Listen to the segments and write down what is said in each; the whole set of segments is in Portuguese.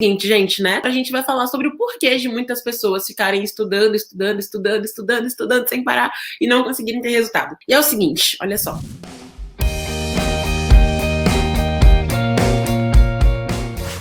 Seguinte, gente, né? A gente vai falar sobre o porquê de muitas pessoas ficarem estudando sem parar e não conseguirem ter resultado. E é o seguinte, olha só.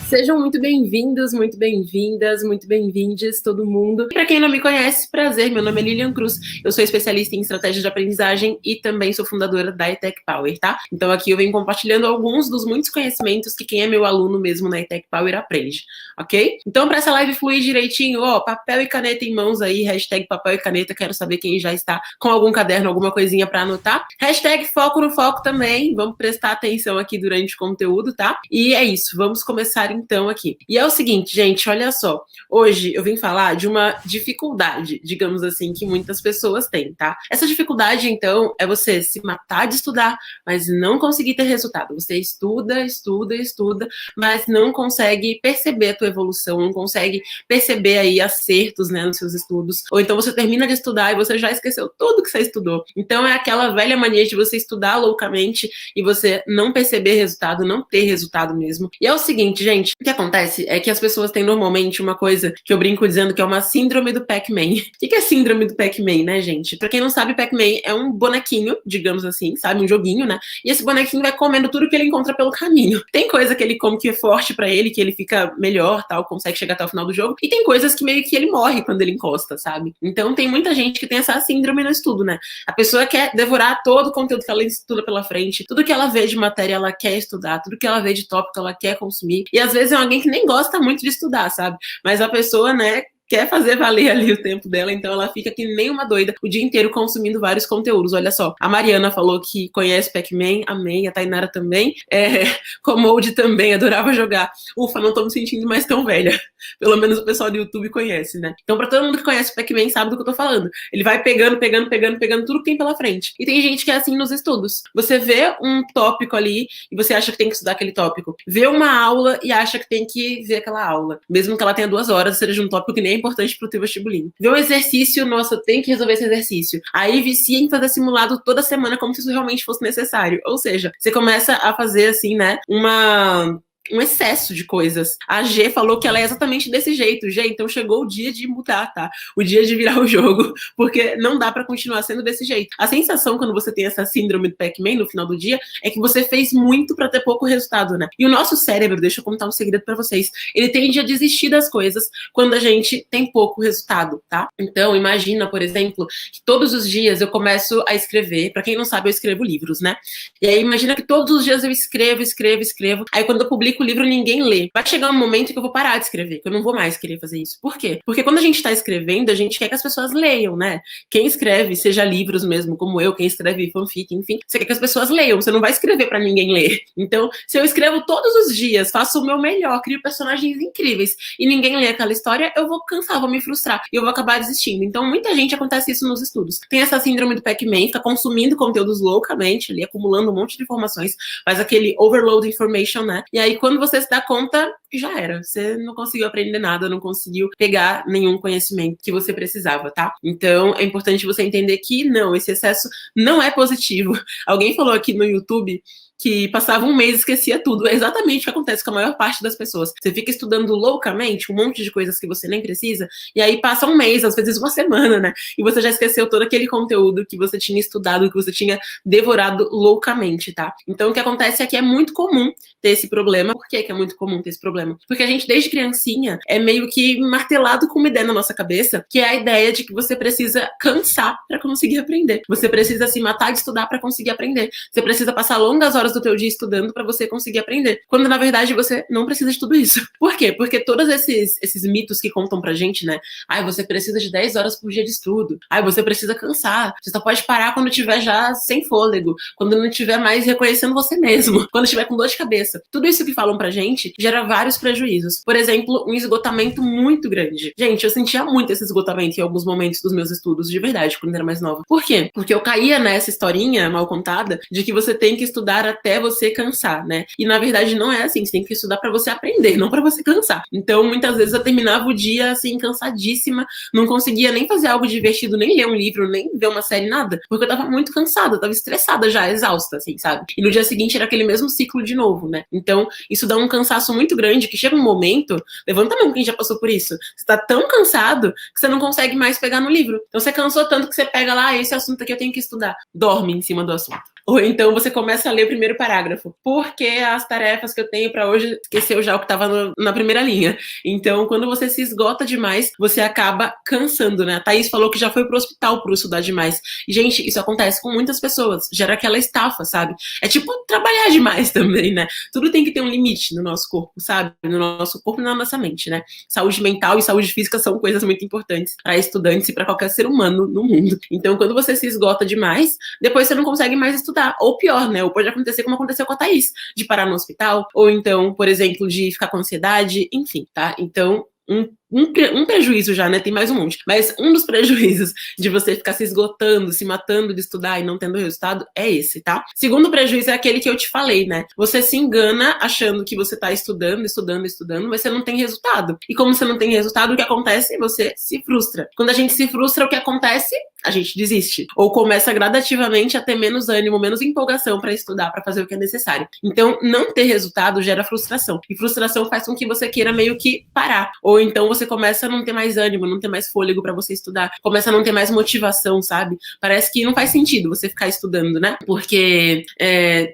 Sejam muito bem-vindos, muito bem-vindas, muito bem-vindes, todo mundo. Para quem não me conhece, prazer, meu nome é Lilian Cruz, eu sou especialista em estratégia de aprendizagem e também sou fundadora da ETEC Power, tá? Então aqui eu venho compartilhando alguns dos muitos conhecimentos que quem é meu aluno mesmo na ETEC Power aprende, ok? Então para essa live fluir direitinho, ó, papel e caneta em mãos aí, hashtag papel e caneta, quero saber quem já está com algum caderno, alguma coisinha para anotar. Hashtag foco no foco também, vamos prestar atenção aqui durante o conteúdo, tá? E é isso, vamos começar então aqui. E é o seguinte, gente, olha só. Hoje eu vim falar de uma dificuldade, digamos assim, que muitas pessoas têm, tá? Essa dificuldade, então, é você se matar de estudar, mas não conseguir ter resultado. Você estuda, mas não consegue perceber a tua evolução, não consegue perceber aí acertos, né, nos seus estudos. Ou então você termina de estudar e você já esqueceu tudo que você estudou. Então é aquela velha mania de você estudar loucamente e você não perceber resultado, não ter resultado mesmo. E é o seguinte, gente, o que acontece é que as pessoas têm normalmente uma coisa que eu brinco dizendo que é uma síndrome do Pac-Man. O que é síndrome do Pac-Man, né, gente? Pra quem não sabe, Pac-Man é um bonequinho, digamos assim, sabe? Um joguinho, né? E esse bonequinho vai comendo tudo que ele encontra pelo caminho. Tem coisa que ele come que é forte pra ele, que ele fica melhor, tal, consegue chegar até o final do jogo. E tem coisas que meio que ele morre quando ele encosta, sabe? Então tem muita gente que tem essa síndrome no estudo, né? A pessoa quer devorar todo o conteúdo que ela estuda pela frente, tudo que ela vê de matéria ela quer estudar, tudo que ela vê de tópico ela quer consumir. E às vezes é alguém que nem gosta muito de estudar, sabe? Mas a pessoa, né, quer fazer valer ali o tempo dela, então ela fica que nem uma doida o dia inteiro consumindo vários conteúdos. Olha só, a Mariana falou que conhece Pac-Man, amém, a Tainara também, Commode também, adorava jogar. Ufa, não tô me sentindo mais tão velha. Pelo menos o pessoal do YouTube conhece, né? Então pra todo mundo que conhece Pac-Man sabe do que eu tô falando. Ele vai pegando tudo que tem pela frente. E tem gente que é assim nos estudos. Você vê um tópico ali e você acha que tem que estudar aquele tópico. Vê uma aula e acha que tem que ver aquela aula. Mesmo que ela tenha 2 horas, seja um tópico que nem é importante pro teu vestibulinho. Vê um exercício, nossa, eu tenho que resolver esse exercício. Aí vicia em fazer simulado toda semana como se isso realmente fosse necessário. Ou seja, você começa a fazer assim, né, um excesso de coisas. A G falou que ela é exatamente desse jeito. G, então chegou o dia de mudar, tá? O dia de virar o jogo, porque não dá pra continuar sendo desse jeito. A sensação quando você tem essa síndrome do Pac-Man no final do dia é que você fez muito pra ter pouco resultado, né? E o nosso cérebro, deixa eu contar um segredo pra vocês, ele tende a desistir das coisas quando a gente tem pouco resultado, tá? Então, imagina, por exemplo, que todos os dias eu começo a escrever. Pra quem não sabe, eu escrevo livros, né? E aí imagina que todos os dias eu escrevo. Aí quando eu publico o livro, ninguém lê. Vai chegar um momento que eu vou parar de escrever, que eu não vou mais querer fazer isso. Por quê? Porque quando a gente tá escrevendo, a gente quer que as pessoas leiam, né? Quem escreve, seja livros mesmo, como eu, quem escreve fanfic, enfim, você quer que as pessoas leiam, você não vai escrever pra ninguém ler. Então, se eu escrevo todos os dias, faço o meu melhor, crio personagens incríveis e ninguém lê aquela história, eu vou cansar, vou me frustrar e eu vou acabar desistindo. Então, muita gente acontece isso nos estudos. Tem essa síndrome do Pac-Man, fica consumindo conteúdos loucamente ali, acumulando um monte de informações, faz aquele overload information, né? E aí, quando você se dá conta, já era. Você não conseguiu aprender nada, não conseguiu pegar nenhum conhecimento que você precisava, tá? Então, é importante você entender que não, esse excesso não é positivo. Alguém falou aqui no YouTube que passava um mês e esquecia tudo. É exatamente o que acontece com a maior parte das pessoas. Você fica estudando loucamente um monte de coisas que você nem precisa, e aí passa um mês, às vezes uma semana, né? E você já esqueceu todo aquele conteúdo que você tinha estudado, que você tinha devorado loucamente, tá? Então o que acontece é que é muito comum ter esse problema. Por que é muito comum ter esse problema? Porque a gente, desde criancinha, é meio que martelado com uma ideia na nossa cabeça, que é a ideia de que você precisa cansar pra conseguir aprender. Você precisa se matar de estudar pra conseguir aprender. Você precisa passar longas horas do teu dia estudando para você conseguir aprender. Quando, na verdade, você não precisa de tudo isso. Por quê? Porque todos esses mitos que contam pra gente, né? Ai, você precisa de 10 horas por dia de estudo. Ai, você precisa cansar. Você só pode parar quando tiver já sem fôlego. Quando não tiver mais reconhecendo você mesmo. Quando estiver com dor de cabeça. Tudo isso que falam pra gente gera vários prejuízos. Por exemplo, um esgotamento muito grande. Gente, eu sentia muito esse esgotamento em alguns momentos dos meus estudos, de verdade, quando eu era mais nova. Por quê? Porque eu caía nessa historinha mal contada de que você tem que estudar até você cansar, né? E na verdade não é assim, você tem que estudar pra você aprender, não pra você cansar. Então, muitas vezes eu terminava o dia assim, cansadíssima, não conseguia nem fazer algo divertido, nem ler um livro, nem ver uma série, nada, porque eu tava muito cansada, eu tava estressada já, exausta, assim, sabe? E no dia seguinte era aquele mesmo ciclo de novo, né? Então, isso dá um cansaço muito grande, que chega um momento, levanta a mão quem já passou por isso, você tá tão cansado que você não consegue mais pegar no livro. Então, você cansou tanto que você pega lá, esse assunto aqui eu tenho que estudar. Dorme em cima do assunto. Ou então você começa a ler o primeiro parágrafo. Porque as tarefas que eu tenho pra hoje esqueceu já o que estava na primeira linha. Então, quando você se esgota demais, você acaba cansando, né? A Thaís falou que já foi pro hospital por estudar demais. E, gente, isso acontece com muitas pessoas. Gera aquela estafa, sabe? É tipo trabalhar demais também, né? Tudo tem que ter um limite no nosso corpo, sabe? No nosso corpo e na nossa mente, né? Saúde mental e saúde física são coisas muito importantes para estudantes e para qualquer ser humano no mundo. Então, quando você se esgota demais, depois você não consegue mais estudar. Ou pior, né? Ou pode acontecer como aconteceu com a Thaís, de parar no hospital, ou então, por exemplo, de ficar com ansiedade, enfim, tá? Então, um prejuízo já, né? Tem mais um monte. Mas um dos prejuízos de você ficar se esgotando, se matando de estudar e não tendo resultado é esse, tá? Segundo prejuízo é aquele que eu te falei, né? Você se engana achando que você tá estudando, mas você não tem resultado. E como você não tem resultado, o que acontece? Você se frustra. Quando a gente se frustra, o que acontece? A gente desiste. Ou começa gradativamente a ter menos ânimo, menos empolgação para estudar, para fazer o que é necessário. Então, não ter resultado gera frustração. E frustração faz com que você queira meio que parar. Ou então você começa a não ter mais ânimo, não ter mais fôlego para você estudar. Começa a não ter mais motivação, sabe? Parece que não faz sentido você ficar estudando, né? Porque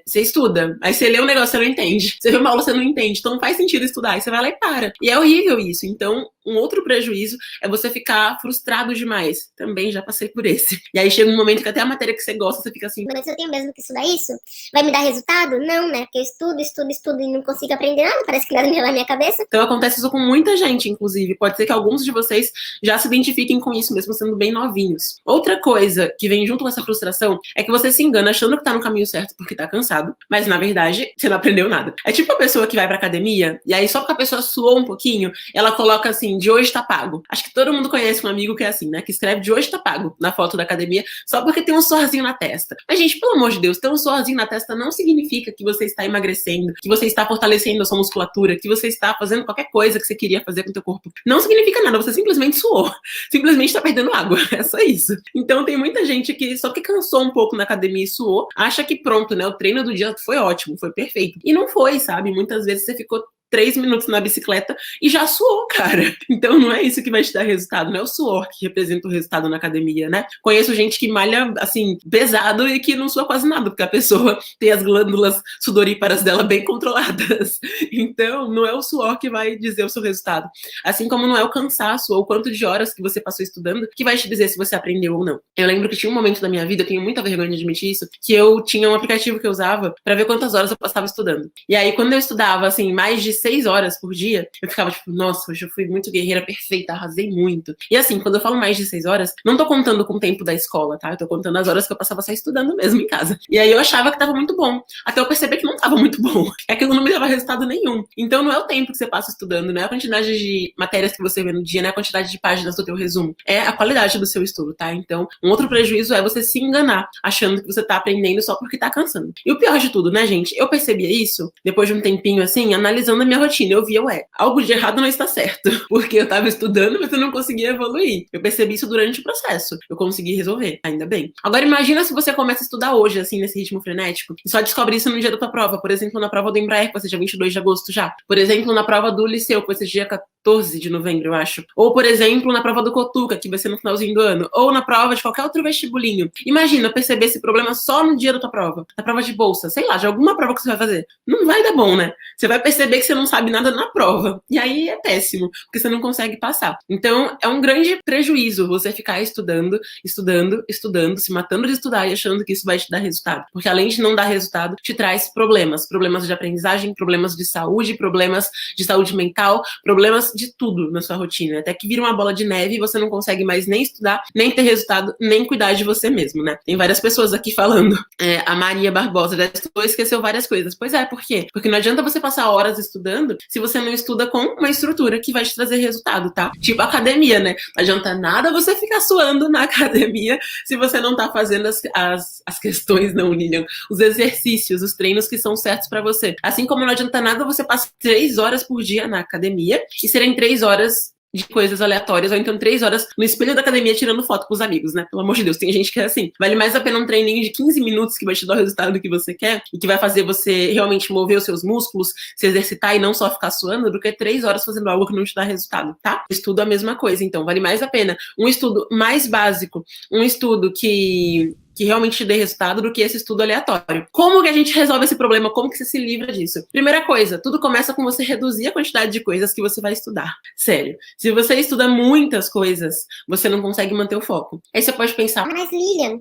você estuda, aí você lê um negócio, você não entende. Você vê uma aula, você não entende. Então não faz sentido estudar. Aí você vai lá e para. E é horrível isso. Então, um outro prejuízo é você ficar frustrado demais. Também já passei por esse. E aí chega um momento que até a matéria que você gosta, você fica assim... Mas eu tenho mesmo que estudar isso? Vai me dar resultado? Não, né? Porque eu estudo e não consigo aprender nada. Parece que nada me vai na minha cabeça. Então acontece isso com muita gente, inclusive. Pode ser que alguns de vocês já se identifiquem com isso, mesmo sendo bem novinhos. Outra coisa que vem junto com essa frustração é que você se engana achando que tá no caminho certo porque tá cansado, mas na verdade você não aprendeu nada. É tipo a pessoa que vai pra academia e aí só porque a pessoa suou um pouquinho, ela coloca assim, de hoje tá pago. Acho que todo mundo conhece um amigo que é assim, né? Que escreve de hoje tá pago na foto da academia só porque tem um suorzinho na testa. Mas, gente, pelo amor de Deus, ter um suorzinho na testa não significa que você está emagrecendo, que você está fortalecendo a sua musculatura, que você está fazendo qualquer coisa que você queria fazer com o teu corpo. Não significa nada, você simplesmente suou. Simplesmente tá perdendo água. É só isso. Então tem muita gente que só que cansou um pouco na academia e suou, acha que pronto, né? O treino do dia foi ótimo, foi perfeito. E não foi, sabe? Muitas vezes você ficou 3 minutos na bicicleta e já suou, cara. Então não é isso que vai te dar resultado, não é o suor que representa o resultado na academia, né? Conheço gente que malha, assim, pesado e que não sua quase nada, porque a pessoa tem as glândulas sudoríparas dela bem controladas. Então não é o suor que vai dizer o seu resultado. Assim como não é o cansaço ou o quanto de horas que você passou estudando que vai te dizer se você aprendeu ou não. Eu lembro que tinha um momento da minha vida, eu tenho muita vergonha de admitir isso, que eu tinha um aplicativo que eu usava pra ver quantas horas eu passava estudando. E aí quando eu estudava, assim, mais de 6 horas por dia, eu ficava tipo, nossa, hoje eu fui muito guerreira, perfeita, arrasei muito. E assim, quando eu falo mais de 6 horas, não tô contando com o tempo da escola, tá? Eu tô contando as horas que eu passava só estudando mesmo em casa. E aí eu achava que tava muito bom, até eu perceber que não tava muito bom. Aquilo não me dava resultado nenhum. Então não é o tempo que você passa estudando, não é a quantidade de matérias que você vê no dia, não é a quantidade de páginas do teu resumo, é a qualidade do seu estudo, tá? Então, um outro prejuízo é você se enganar, achando que você tá aprendendo só porque tá cansando. E o pior de tudo, né, gente? Eu percebia isso, depois de um tempinho assim, analisando a minha rotina. Eu via, algo de errado não está certo. Porque eu tava estudando, mas eu não conseguia evoluir. Eu percebi isso durante o processo. Eu consegui resolver, ainda bem. Agora imagina se você começa a estudar hoje, assim, nesse ritmo frenético, e só descobre isso no dia da tua prova. Por exemplo, na prova do Embraer, que vai ser dia 22 de agosto já. Por exemplo, na prova do Liceu, que vai ser dia 14 de novembro, eu acho. Ou, por exemplo, na prova do Cotuca, que vai ser no finalzinho do ano. Ou na prova de qualquer outro vestibulinho. Imagina perceber esse problema só no dia da tua prova. Na prova de bolsa, sei lá, de alguma prova que você vai fazer. Não vai dar bom, né? Você vai perceber que você não sabe nada na prova. E aí é péssimo, porque você não consegue passar. Então, é um grande prejuízo você ficar estudando, se matando de estudar e achando que isso vai te dar resultado. Porque além de não dar resultado, te traz problemas. Problemas de aprendizagem, problemas de saúde mental, problemas de tudo na sua rotina, até que vira uma bola de neve e você não consegue mais nem estudar, nem ter resultado, nem cuidar de você mesmo, né? Tem várias pessoas aqui falando. A Maria Barbosa já estudou, esqueceu várias coisas. Pois é, por quê? Porque não adianta você passar horas estudando se você não estuda com uma estrutura que vai te trazer resultado, tá? Tipo academia, né? Não adianta nada você ficar suando na academia se você não tá fazendo as questões, não, Lilian, os exercícios, os treinos que são certos pra você. Assim como não adianta nada você passar 3 horas por dia na academia e serem 3 horas de coisas aleatórias, ou então 3 horas no espelho da academia tirando foto com os amigos, né? Pelo amor de Deus, tem gente que é assim. Vale mais a pena um treininho de 15 minutos que vai te dar o resultado que você quer e que vai fazer você realmente mover os seus músculos, se exercitar e não só ficar suando, do que 3 horas fazendo algo que não te dá resultado, tá? Estudo a mesma coisa, então vale mais a pena um estudo mais básico, um estudo que realmente te dê resultado do que esse estudo aleatório. Como que a gente resolve esse problema? Como que você se livra disso? Primeira coisa, tudo começa com você reduzir a quantidade de coisas que você vai estudar. Sério. Se você estuda muitas coisas, você não consegue manter o foco. Aí você pode pensar, mas Lilian,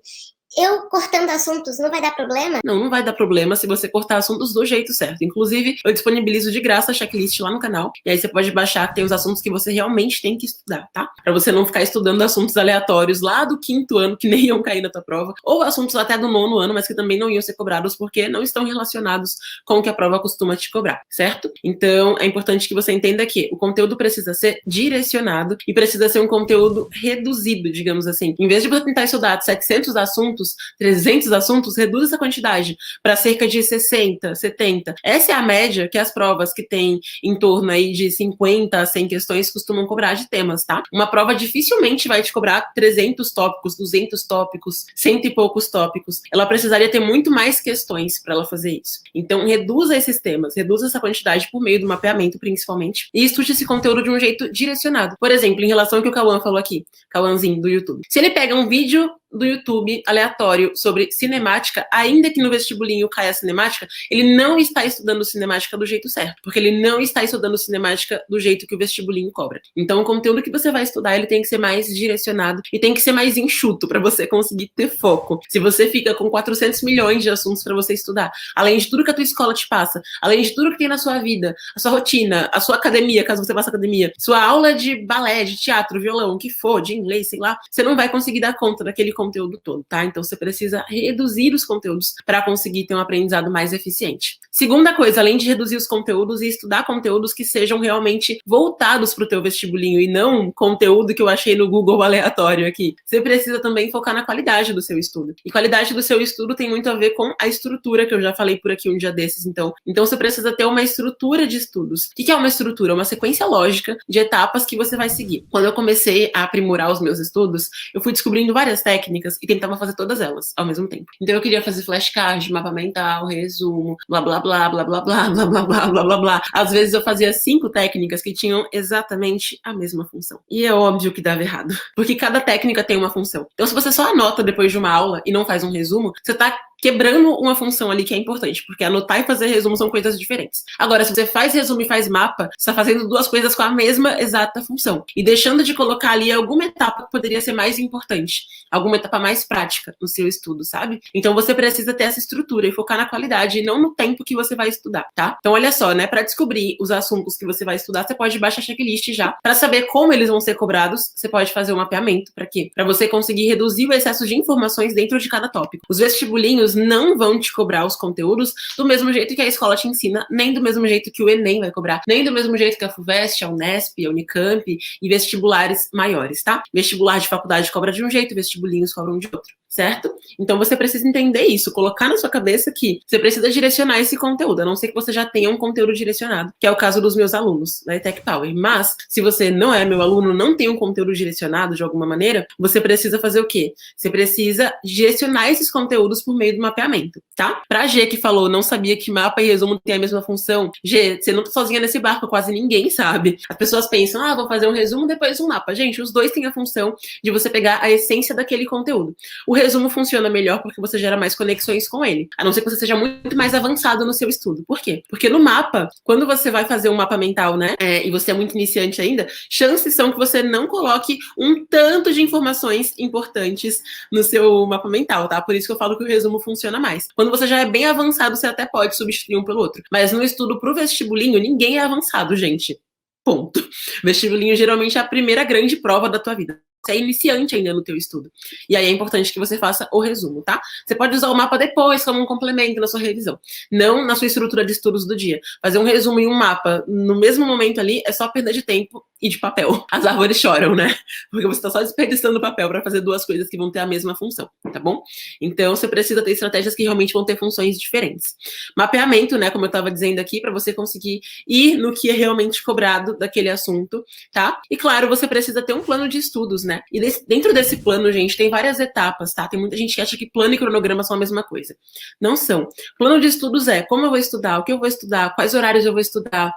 eu cortando assuntos não vai dar problema? Não vai dar problema se você cortar assuntos do jeito certo. Inclusive, eu disponibilizo de graça a checklist lá no canal. E aí você pode baixar, tem os assuntos que você realmente tem que estudar, tá? Pra você não ficar estudando assuntos aleatórios lá do 5º ano, que nem iam cair na tua prova. Ou assuntos até do 9º ano, mas que também não iam ser cobrados porque não estão relacionados com o que a prova costuma te cobrar, certo? Então, é importante que você entenda que o conteúdo precisa ser direcionado e precisa ser um conteúdo reduzido, digamos assim. Em vez de você tentar estudar 700 assuntos, 300 assuntos, reduz essa quantidade para cerca de 60, 70. Essa é a média que as provas que tem em torno aí de 50 a 100 questões costumam cobrar de temas, tá? Uma prova dificilmente vai te cobrar 300 tópicos, 200 tópicos, 100 e poucos tópicos. Ela precisaria ter muito mais questões para ela fazer isso. Então, reduza esses temas, reduza essa quantidade por meio do mapeamento, principalmente, e estude esse conteúdo de um jeito direcionado. Por exemplo, em relação ao que o Cauã falou aqui, Cauãzinho do YouTube. Se ele pega um vídeo do YouTube aleatório sobre cinemática, ainda que no vestibulinho caia a cinemática, ele não está estudando cinemática do jeito certo, porque ele não está estudando cinemática do jeito que o vestibulinho cobra. Então, o conteúdo que você vai estudar, ele tem que ser mais direcionado e tem que ser mais enxuto para você conseguir ter foco. Se você fica com 400 milhões de assuntos para você estudar, além de tudo que a tua escola te passa, além de tudo que tem na sua vida, a sua rotina, a sua academia, caso você faça academia, sua aula de balé, de teatro, violão, o que for, de inglês, sei lá, você não vai conseguir dar conta daquele conteúdo todo, tá? Então você precisa reduzir os conteúdos para conseguir ter um aprendizado mais eficiente. Segunda coisa, além de reduzir os conteúdos e estudar conteúdos que sejam realmente voltados para o teu vestibulinho e não conteúdo que eu achei no Google aleatório aqui. Você precisa também focar na qualidade do seu estudo. E qualidade do seu estudo tem muito a ver com a estrutura, que eu já falei por aqui um dia desses, então você precisa ter uma estrutura de estudos. O que é uma estrutura? Uma sequência lógica de etapas que você vai seguir. Quando eu comecei a aprimorar os meus estudos, eu fui descobrindo várias técnicas e tentava fazer todas elas ao mesmo tempo. Então eu queria fazer flashcard, mapa mental, resumo, blá blá blá, blá blá blá, blá blá blá, blá blá blá. Às vezes eu fazia 5 técnicas que tinham exatamente a mesma função. E é óbvio que dava errado, porque cada técnica tem uma função. Então se você só anota depois de uma aula e não faz um resumo, você tá quebrando uma função ali que é importante, porque anotar e fazer resumo são coisas diferentes. Agora, se você faz resumo e faz mapa, você está fazendo 2 coisas com a mesma exata função. E deixando de colocar ali alguma etapa que poderia ser mais importante, alguma etapa mais prática no seu estudo, sabe? Então você precisa ter essa estrutura e focar na qualidade e não no tempo que você vai estudar, tá? Então olha só, né? Para descobrir os assuntos que você vai estudar, você pode baixar a checklist já. Para saber como eles vão ser cobrados, você pode fazer um mapeamento. Para quê? Para você conseguir reduzir o excesso de informações dentro de cada tópico. Os vestibulinhos não vão te cobrar os conteúdos do mesmo jeito que a escola te ensina, nem do mesmo jeito que o Enem vai cobrar, nem do mesmo jeito que a FUVEST, a Unesp, a Unicamp e vestibulares maiores, tá? Vestibular de faculdade cobra de um jeito, vestibulinhos cobram de outro, certo? Então você precisa entender isso, colocar na sua cabeça que você precisa direcionar esse conteúdo, a não ser que você já tenha um conteúdo direcionado, que é o caso dos meus alunos da ETEC Power. Mas, se você não é meu aluno, não tem um conteúdo direcionado de alguma maneira, você precisa fazer o quê? Você precisa direcionar esses conteúdos por meio do mapeamento, tá? Pra G, que falou, não sabia que mapa e resumo tem a mesma função. G, você não tá sozinha nesse barco, quase ninguém sabe. As pessoas pensam, vou fazer um resumo, depois um mapa. Gente, os dois têm a função de você pegar a essência daquele conteúdo. O resumo funciona melhor porque você gera mais conexões com ele, a não ser que você seja muito mais avançado no seu estudo. Por quê? Porque no mapa, quando você vai fazer um mapa mental, né, e você é muito iniciante ainda, chances são que você não coloque um tanto de informações importantes no seu mapa mental, tá? Por isso que eu falo que o resumo funciona mais. Quando você já é bem avançado, você até pode substituir um pelo outro. Mas no estudo pro vestibulinho, ninguém é avançado, gente. ponto. Vestibulinho geralmente é a primeira grande prova da tua vida. Você é iniciante ainda no teu estudo. E aí é importante que você faça o resumo, tá? Você pode usar o mapa depois como um complemento na sua revisão. Não na sua estrutura de estudos do dia. Fazer um resumo e um mapa no mesmo momento ali é só perda de tempo e de papel. As árvores choram, né? Porque você tá só desperdiçando papel para fazer duas coisas que vão ter a mesma função, tá bom? Então você precisa ter estratégias que realmente vão ter funções diferentes. Mapeamento, né? Como eu tava dizendo aqui, para você conseguir ir no que é realmente cobrado daquele assunto, tá? E claro, você precisa ter um plano de estudos, né? E dentro desse plano, gente, tem várias etapas, tá? Tem muita gente que acha que plano e cronograma são a mesma coisa. Não são. Plano de estudos é como eu vou estudar, o que eu vou estudar, quais horários eu vou estudar,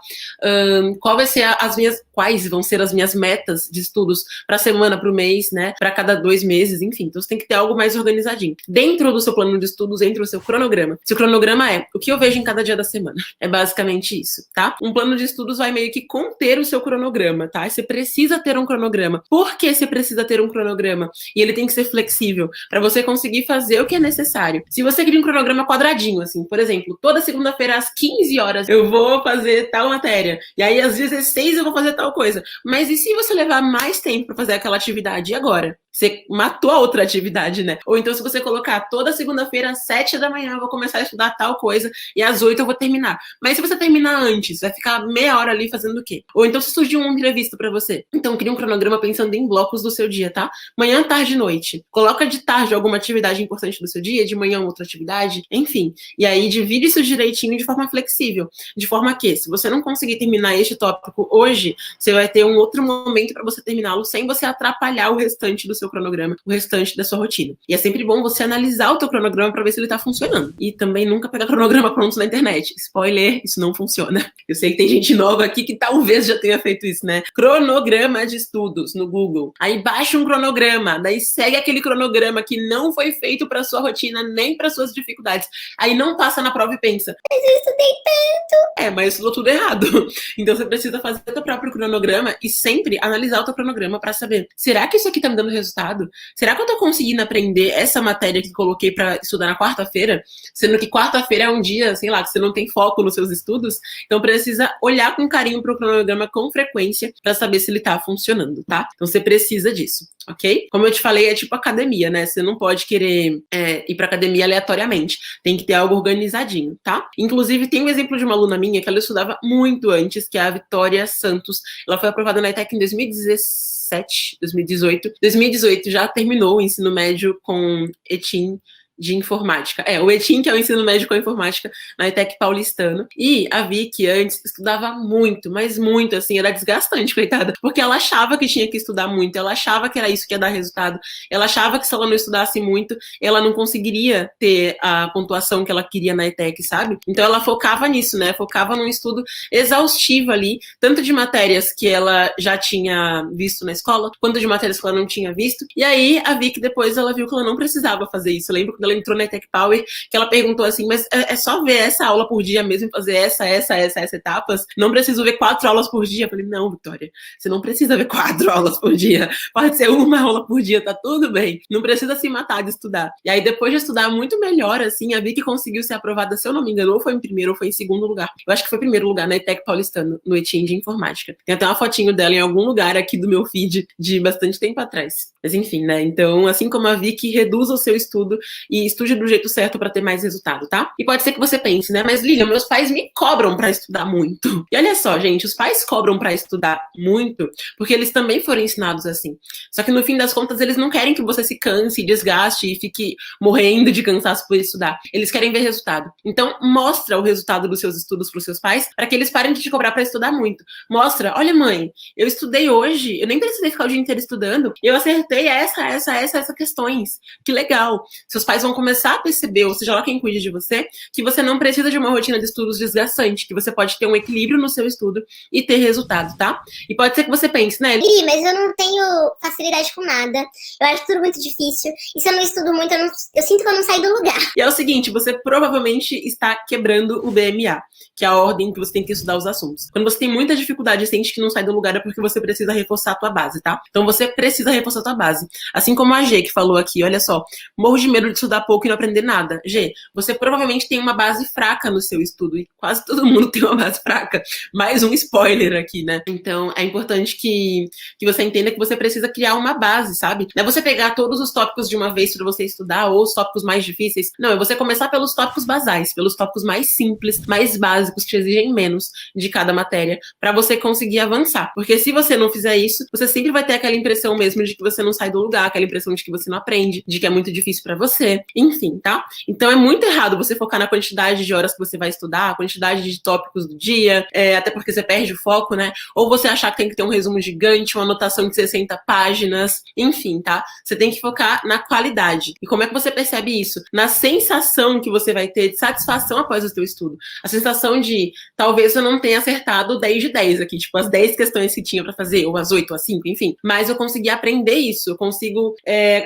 quais vão ser as minhas metas de estudos para a semana, para o mês, né? Para cada 2 meses, enfim. Então você tem que ter algo mais organizadinho. Dentro do seu plano de estudos, entra o seu cronograma. Seu cronograma é o que eu vejo em cada dia da semana. É basicamente isso, tá? Um plano de estudos vai meio que conter o seu cronograma, tá? Você precisa ter um cronograma. Por que você precisa ter um cronograma? E ele tem que ser flexível para você conseguir fazer o que é necessário. Se você cria um cronograma quadradinho, assim, por exemplo, toda segunda-feira às 15 horas eu vou fazer tal matéria. E aí às 16 eu vou fazer tal coisa. Mas e se você levar mais tempo para fazer aquela atividade? E agora? Você matou a outra atividade, né? Ou então se você colocar toda segunda-feira às 7 da manhã eu vou começar a estudar tal coisa e às 8 eu vou terminar. Mas se você terminar antes, vai ficar meia hora ali fazendo o quê? Ou então se surgiu um imprevisto para você. Então cria um cronograma pensando em blocos do seu dia, tá? Manhã, tarde e noite. Coloca de tarde alguma atividade importante do seu dia, de manhã outra atividade, enfim. E aí divide isso direitinho de forma flexível. De forma que, se você não conseguir terminar este tópico hoje, você vai ter um outro momento para você terminá-lo sem você atrapalhar o restante do seu cronograma, o restante da sua rotina. E é sempre bom você analisar o teu cronograma para ver se ele tá funcionando. E também nunca pegar cronograma pronto na internet. Spoiler, isso não funciona. Eu sei que tem gente nova aqui que talvez já tenha feito isso, né? Cronograma de estudos no Google. Aí baixa um cronograma, daí segue aquele cronograma que não foi feito para sua rotina nem para suas dificuldades. Aí não passa na prova e pensa: mas eu estudei tanto. mas estudou tudo errado. Então você precisa fazer o teu próprio cronograma e sempre analisar o teu cronograma para saber: será que isso aqui tá me dando resultado? Será que eu tô conseguindo aprender essa matéria que coloquei para estudar na quarta-feira? Sendo que quarta-feira é um dia, sei lá, que você não tem foco nos seus estudos. Então precisa olhar com carinho pro cronograma com frequência para saber se ele tá funcionando, tá? Então você precisa disso, ok? Como eu te falei, é tipo academia, né? Você não pode querer ir pra academia aleatoriamente. Tem que ter algo organizadinho, tá? Inclusive, tem um exemplo de uma aluna minha que ela estudava muito antes, que é a Vitória Santos. Ela foi aprovada na ETEC em 2018. 2018 já terminou o ensino médio com ETIM de informática. O ETIM, que é o ensino médio com informática na ETEC paulistana. E a Vicky antes estudava muito, mas muito, assim, era desgastante, coitada, porque ela achava que tinha que estudar muito, ela achava que era isso que ia dar resultado, ela achava que se ela não estudasse muito, ela não conseguiria ter a pontuação que ela queria na ETEC, sabe? Então ela focava nisso, né? Focava num estudo exaustivo ali, tanto de matérias que ela já tinha visto na escola, quanto de matérias que ela não tinha visto. E aí a Vicky depois ela viu que ela não precisava fazer isso. Eu lembro quando ela entrou na ETEC Power, que ela perguntou assim: mas é só ver essa aula por dia mesmo e fazer essas etapas? Não preciso ver 4 aulas por dia? Eu falei: não, Vitória, você não precisa ver 4 aulas por dia. Pode ser uma aula por dia, tá tudo bem. Não precisa se matar de estudar. E aí, depois de estudar muito melhor, assim, a Vicky conseguiu ser aprovada, se eu não me engano, ou foi em primeiro ou foi em segundo lugar. Eu acho que foi em primeiro lugar na ETEC paulistana, no ETIM de informática. Tem até uma fotinho dela em algum lugar aqui do meu feed de bastante tempo atrás. Mas enfim, né? Então, assim como a Vicky, reduza o seu estudo e estude do jeito certo para ter mais resultado, tá? E pode ser que você pense, né? Mas Lilian, meus pais me cobram para estudar muito. E olha só, gente, os pais cobram para estudar muito porque eles também foram ensinados assim. Só que no fim das contas, eles não querem que você se canse, desgaste e fique morrendo de cansaço por estudar. Eles querem ver resultado. Então, mostra o resultado dos seus estudos para os seus pais para que eles parem de te cobrar para estudar muito. Mostra: olha, mãe, eu estudei hoje, eu nem precisei ficar o dia inteiro estudando, eu acertei essa questões. Que legal. Seus pais vão começar a perceber, ou seja lá quem cuide de você, que você não precisa de uma rotina de estudos desgastante, que você pode ter um equilíbrio no seu estudo e ter resultado, tá? E pode ser que você pense, né? Ih, mas eu não tenho facilidade com nada. Eu acho tudo muito difícil. E se eu não estudo muito, eu sinto que eu não saio do lugar. E é o seguinte, você provavelmente está quebrando o BMA, que é a ordem que você tem que estudar os assuntos. Quando você tem muita dificuldade e sente que não sai do lugar, é porque você precisa reforçar a tua base, tá? Então você precisa reforçar a tua base. Assim como a G, que falou aqui, olha só, morro de medo de estudar estudar pouco e não aprender nada? G, você provavelmente tem uma base fraca no seu estudo, e quase todo mundo tem uma base fraca. Mais um spoiler aqui, né? Então, é importante que você entenda que você precisa criar uma base, sabe? Não é você pegar todos os tópicos de uma vez para você estudar, ou os tópicos mais difíceis. Não, é você começar pelos tópicos basais, pelos tópicos mais simples, mais básicos, que te exigem menos de cada matéria, para você conseguir avançar. Porque se você não fizer isso, você sempre vai ter aquela impressão mesmo de que você não sai do lugar, aquela impressão de que você não aprende, de que é muito difícil para você, enfim, tá? Então é muito errado você focar na quantidade de horas que você vai estudar, a quantidade de tópicos do dia, até porque você perde o foco, né? Ou você achar que tem que ter um resumo gigante, uma anotação de 60 páginas, enfim, tá? Você tem que focar na qualidade. E como é que você percebe isso? Na sensação que você vai ter de satisfação após o seu estudo. A sensação de, talvez eu não tenha acertado 10 de 10 aqui, tipo, as 10 questões que tinha pra fazer, ou as 8, ou as 5, enfim. Mas eu consegui aprender isso, eu consigo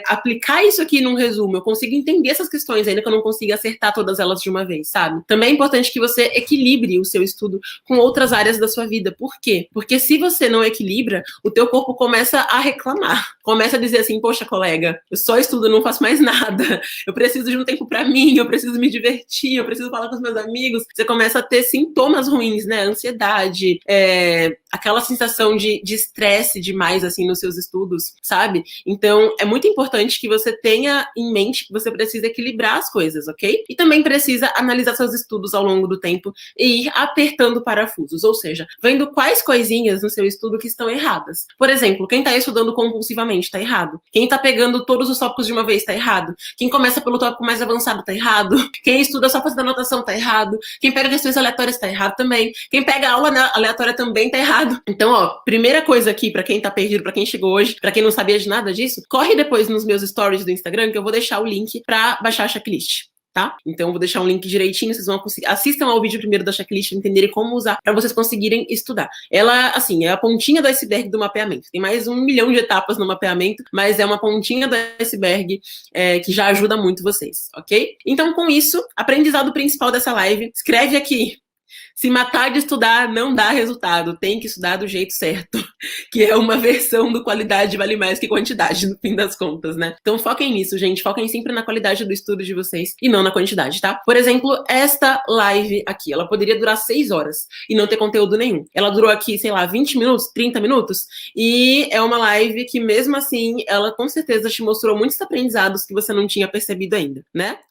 aplicar isso aqui num resumo, eu consigo entender essas questões, ainda que eu não consiga acertar todas elas de uma vez, sabe? Também é importante que você equilibre o seu estudo com outras áreas da sua vida. Por quê? Porque se você não equilibra, o teu corpo começa a reclamar. Começa a dizer assim, poxa, colega, eu só estudo, eu não faço mais nada. Eu preciso de um tempo pra mim, eu preciso me divertir, eu preciso falar com os meus amigos. Você começa a ter sintomas ruins, né? Ansiedade, aquela sensação de estresse demais, assim, nos seus estudos, sabe? Então, é muito importante que você tenha em mente que você precisa equilibrar as coisas, ok? E também precisa analisar seus estudos ao longo do tempo e ir apertando parafusos, ou seja, vendo quais coisinhas no seu estudo que estão erradas. Por exemplo, quem tá estudando compulsivamente tá errado. Quem tá pegando todos os tópicos de uma vez tá errado. Quem começa pelo tópico mais avançado tá errado. Quem estuda só fazendo anotação tá errado. Quem pega questões aleatórias tá errado também. Quem pega aula aleatória também tá errado. Então, ó, primeira coisa aqui pra quem tá perdido, pra quem chegou hoje, pra quem não sabia de nada disso, corre depois nos meus stories do Instagram que eu vou deixar o link pra baixar a checklist. Tá? Então eu vou deixar um link direitinho, vocês vão conseguir. Assistam ao vídeo primeiro da checklist, entenderem como usar para vocês conseguirem estudar. Ela, assim, é a pontinha do iceberg do mapeamento. Tem mais 1 milhão de etapas no mapeamento, mas é uma pontinha do iceberg que já ajuda muito vocês, ok? Então, com isso, aprendizado principal dessa live, escreve aqui. Se matar de estudar não dá resultado, tem que estudar do jeito certo, que é uma versão do qualidade vale mais que quantidade, no fim das contas, né? Então foquem nisso, gente, foquem sempre na qualidade do estudo de vocês e não na quantidade, tá? Por exemplo, esta live aqui, ela poderia durar 6 horas e não ter conteúdo nenhum. Ela durou aqui, sei lá, 20 minutos, 30 minutos, e é uma live que mesmo assim, ela com certeza te mostrou muitos aprendizados que você não tinha percebido ainda, né?